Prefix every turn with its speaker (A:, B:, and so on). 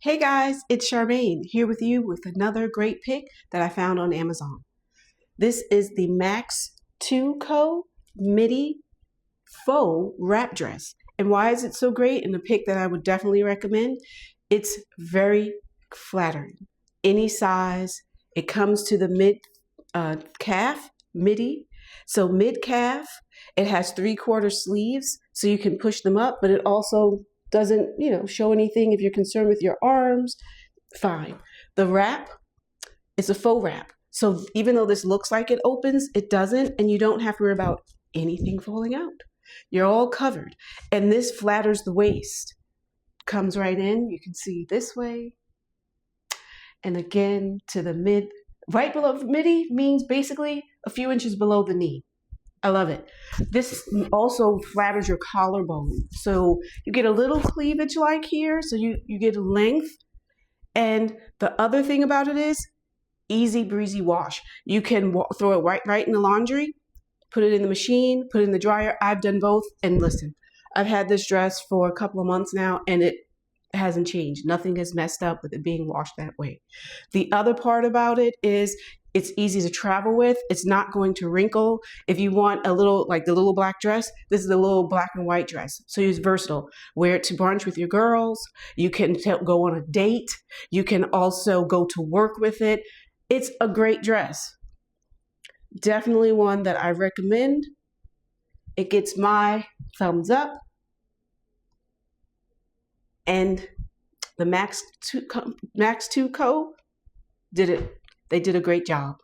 A: Hey guys, it's Charmaine here with you with another great pick that I found on Amazon. This is the Max2Co midi faux wrap dress. And why is it so great and a pick that I would definitely recommend? It's very flattering. Any size. It comes to the mid calf midi. So mid calf, it has 3/4 sleeves so you can push them up, but it also doesn't, show anything. If you're concerned with your arms, fine. The wrap is a faux wrap. So even though this looks like it opens, it doesn't, and you don't have to worry about anything falling out. You're all covered. And this flatters the waist. Comes right in. You can see this way. And again to the mid. Right below midi means basically a few inches below the knee. I love it. This also flatters your collarbone. So you get a little cleavage like here. So you get length. And the other thing about it is easy breezy wash. You can throw it right in the laundry, put it in the machine, put it in the dryer. I've done both. And listen, I've had this dress for a couple of months now and it hasn't changed. Nothing has messed up with it being washed that way. The other part about it is it's easy to travel with. It's not going to wrinkle. If you want a little, like the little black dress, this is the little black and white dress. So it's versatile. Wear it to brunch with your girls. You can go on a date. You can also go to work with it. It's a great dress. Definitely one that I recommend. It gets my thumbs up. And the Max2Co did it. They did a great job.